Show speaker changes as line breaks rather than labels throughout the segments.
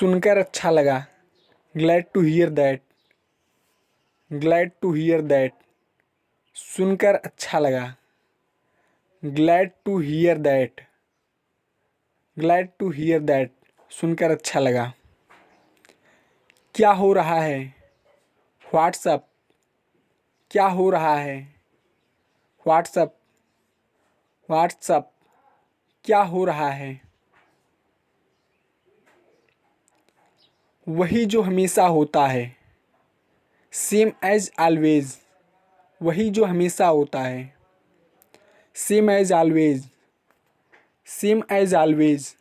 सुनकर अच्छा लगा। Glad to hear that. Glad to hear that. सुनकर अच्छा लगा। Glad to hear that. Glad to hear that. सुनकर अच्छा लगा। क्या हो रहा है? व्हाट्सअप। क्या हो रहा है? व्हाट्सअप। व्हाट्सअप। क्या हो रहा है? वही जो हमेशा होता है। Same as always. वही जो हमेशा होता है। Same as always. Same as always.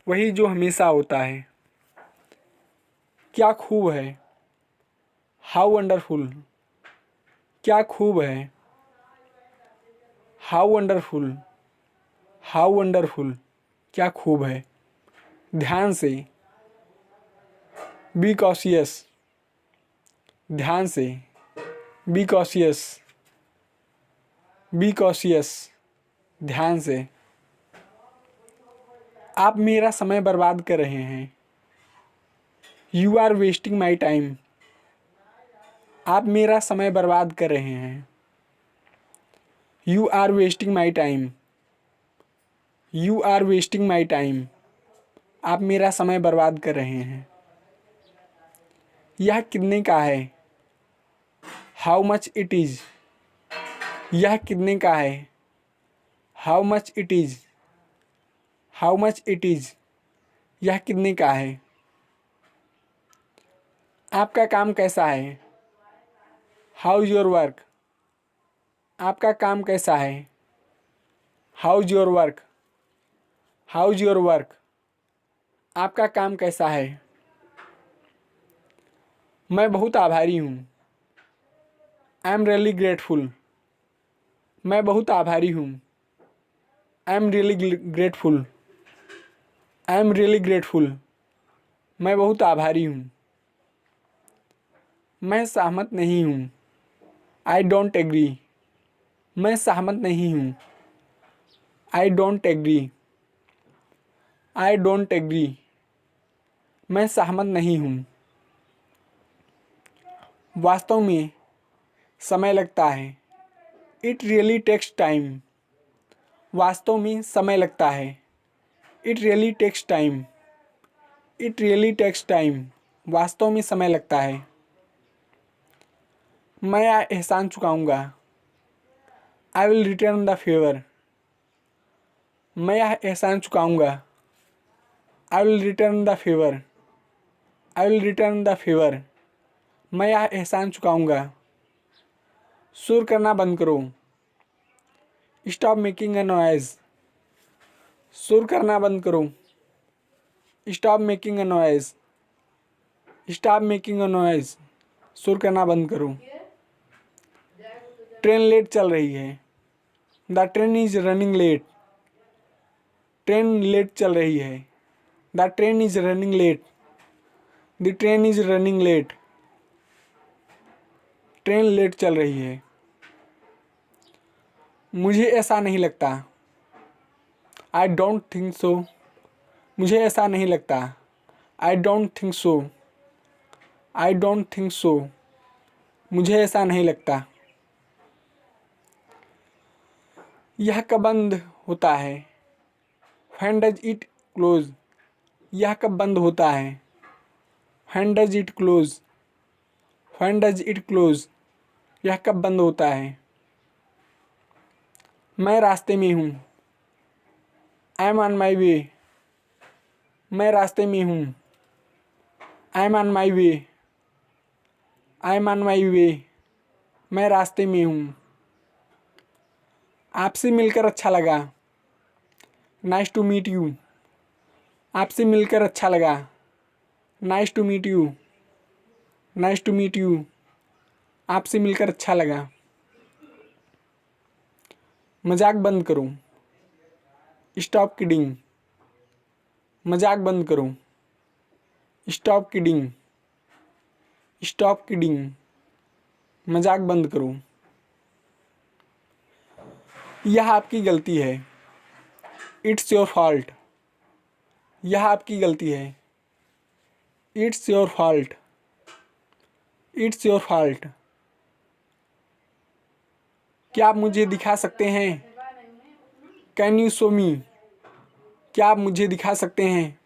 वही जो हमेशा होता है। क्या खूब है? How wonderful. क्या खूब है? How wonderful. How wonderful. क्या खूब है? ध्यान से। Be cautious. ध्यान से। Be cautious. Be cautious. ध्यान से। आप मेरा समय बर्बाद कर रहे हैं। You are wasting my time. आप मेरा समय बर्बाद कर रहे हैं। You are wasting my time. You are wasting my time. आप मेरा समय बर्बाद कर रहे हैं। यह कितने का है? How much it is. यह कितने का है? How much it is. How much it is. यह कितने का है? आपका काम कैसा है? How is your work. आपका काम कैसा है? How is your work. How is your work. आपका काम कैसा है? मैं बहुत आभारी हूँ। I am really grateful. मैं बहुत आभारी हूँ। I am really grateful. I am really grateful. मैं बहुत आभारी हूँ। मैं सहमत नहीं हूँ। I don't agree. मैं सहमत नहीं हूँ। I don't agree. I don't agree. मैं सहमत नहीं हूँ। वास्तव में समय लगता है। It really takes time. वास्तव में समय लगता है। It really takes time. It really takes time. वास्तव में समय लगता है। मैं यह एहसान चुकाऊंगा। I will return the favour. मैं यह एहसान चुकाऊंगा। I will return the favour. I will return the favour. मैं यह एहसान चुकाऊंगा। शोर करना बंद करो। Stop making a noise. शोर करना बंद करो। Stop making a noise. Stop making a noise. शोर करना बंद करो। ट्रेन लेट चल रही है। The train is running late. Train late चल रही है। The train is running late. The train is running late. Train late चल रही है। मुझे ऐसा नहीं लगता। I don't think so. मुझे ऐसा नहीं लगता। I don't think so. I don't think so. मुझे ऐसा नहीं लगता। यह कब बंद होता है? When does it close. यह कब बंद होता है? When does it close. When does it close. यह कब बंद होता है? मैं रास्ते में हूँ। I am on my way. मैं रास्ते में हूँ। I am on my way. I am on my way. मैं रास्ते में हूँ। आपसे मिलकर अच्छा लगा। Nice to meet you. आपसे मिलकर अच्छा लगा। Nice to meet you. Nice to meet you. आपसे मिलकर अच्छा लगा। मजाक बंद करो। Stop kidding. मजाक बंद करो। Stop kidding. Stop kidding. मजाक बंद करो। यह आपकी गलती है। It's your fault. यह आपकी गलती है। It's your fault, it's your fault. क्या आप मुझे दिखा सकते हैं? कैन यू शो मी, क्या आप मुझे दिखा सकते हैं?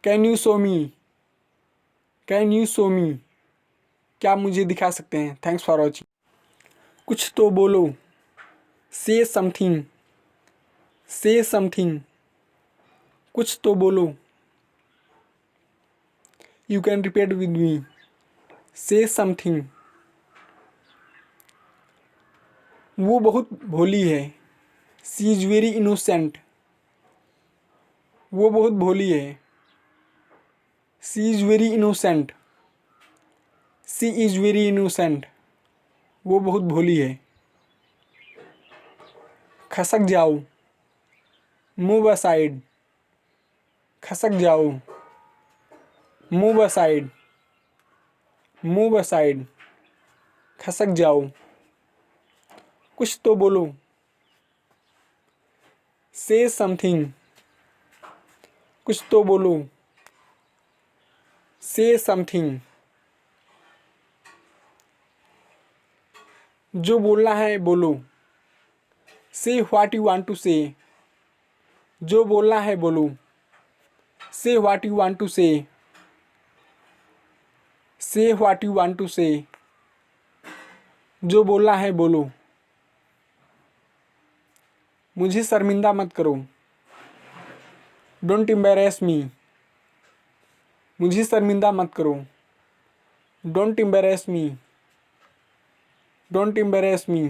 Can you show me, can you show मी, क्या आप मुझे दिखा सकते हैं? Thanks for watching. कुछ तो बोलो, से समथिंग, से समथिंग, कुछ तो बोलो। You can repeat with me, से समथिंग। वो बहुत भोली है, सी इज़ वेरी इनोसेंट, वो बहुत भोली है, she is very innocent, she is very innocent, वो बहुत भोली है। खसक जाओ, मूव असाइड, खसक जाओ, मूव असाइड, मूव असाइड, खसक जाओ। कुछ तो बोलो, से समथिंग, कुछ तो बोलो, से समथिंग। जो बोलना है बोलो, से व्हाट यू वांट टू से, जो बोलना है बोलो, से व्हाट यू वांट टू से, से व्हाट यू वांट टू से, जो बोलना है बोलो। मुझे शर्मिंदा मत करो, डोंट एम्बैरेस मी, मुझे शर्मिंदा मत करो, don't embarrass me, don't embarrass me,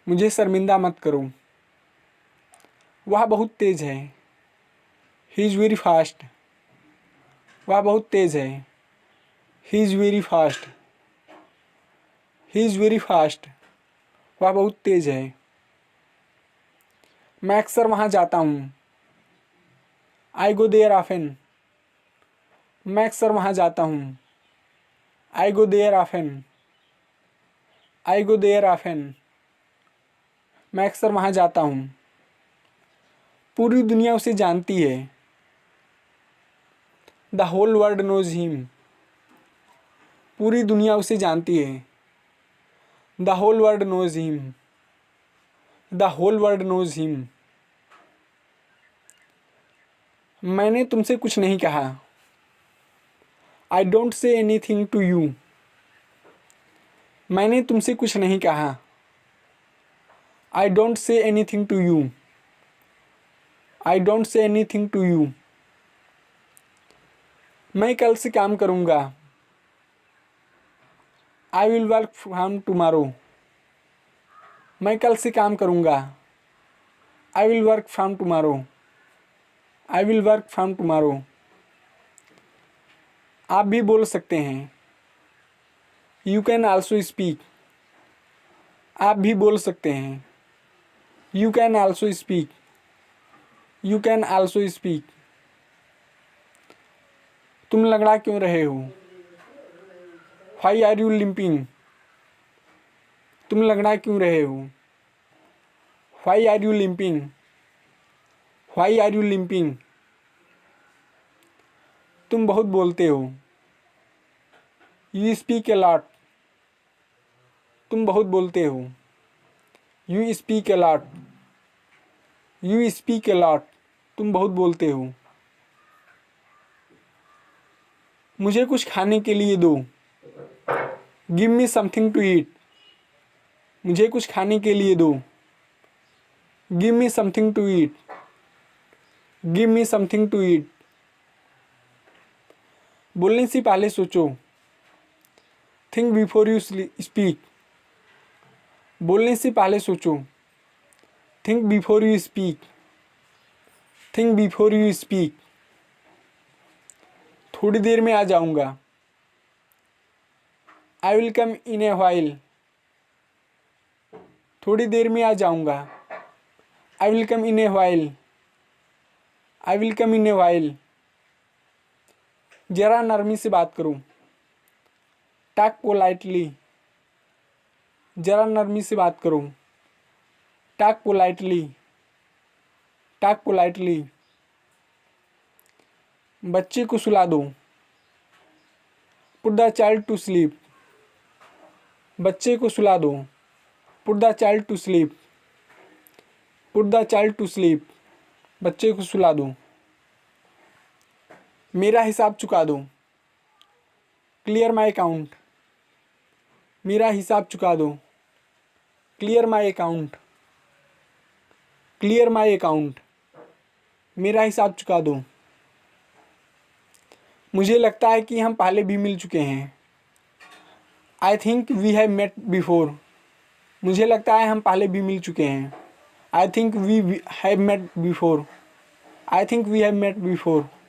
मुझे शर्मिंदा मत करो। वह बहुत तेज है, ही इज़ वेरी फास्ट, वह बहुत तेज है, he is very fast, he is very fast, वह बहुत तेज है। मैं अक्सर वहाँ जाता हूँ, आई गो देयर ऑफन, मैं अक्सर वहाँ जाता हूँ, I go there often, I go there often, मैं अक्सर वहाँ जाता हूँ। पूरी दुनिया उसे जानती है, the whole world knows him, पूरी दुनिया उसे जानती है, the whole world knows him, the whole world knows him. मैंने तुमसे कुछ नहीं कहा, I don't say anything to you, मैंने तुमसे कुछ नहीं कहा, I don't say anything to you, I don't say anything to you. मैं कल से काम करूँगा, I will work from tomorrow, मैं कल से काम करूँगा, I will work from tomorrow, I will work from tomorrow. आप भी बोल सकते हैं, यू कैन आल्सो स्पीक, आप भी बोल सकते हैं, you can also speak, you can also speak. तुम लंगड़ा क्यों रहे हो, व्हाई आर यू लिम्पिंग, तुम लंगड़ा क्यों रहे हो, why are you limping, why are you limping. तुम बहुत बोलते हो, यू स्पीक ए लॉट, तुम बहुत बोलते हो, you speak a lot, you speak a lot, तुम बहुत बोलते हो। मुझे कुछ खाने के लिए दो, give me something to eat, मुझे कुछ खाने के लिए दो, give me something to eat, give me something to eat. बोलने से पहले सोचो, थिंक बिफोर यू स्पीक, बोलने से पहले सोचो, think before you speak, think before you speak. थोड़ी देर में आ जाऊँगा, I will come in A while, थोड़ी देर में आ जाऊँगा, I will come in A while, I will come in A while. जरा नरमी से बात करो, टॉक पोलाइटली, जरा नरमी से बात करो, टॉक पोलाइटली, टॉक पोलाइटली। बच्चे को सुला दो। Put the child to sleep. बच्चे को सुला दो। Put the child to sleep. Put the child to sleep. बच्चे को सुला दो। मेरा हिसाब चुका दो। Clear my account. मेरा हिसाब चुका दो। Clear my account. Clear my account. मेरा हिसाब चुका दो। मुझे लगता है कि हम पहले भी मिल चुके हैं। I think we have met before. मुझे लगता है हम पहले भी मिल चुके हैं। I think we have met before. I think we have met before.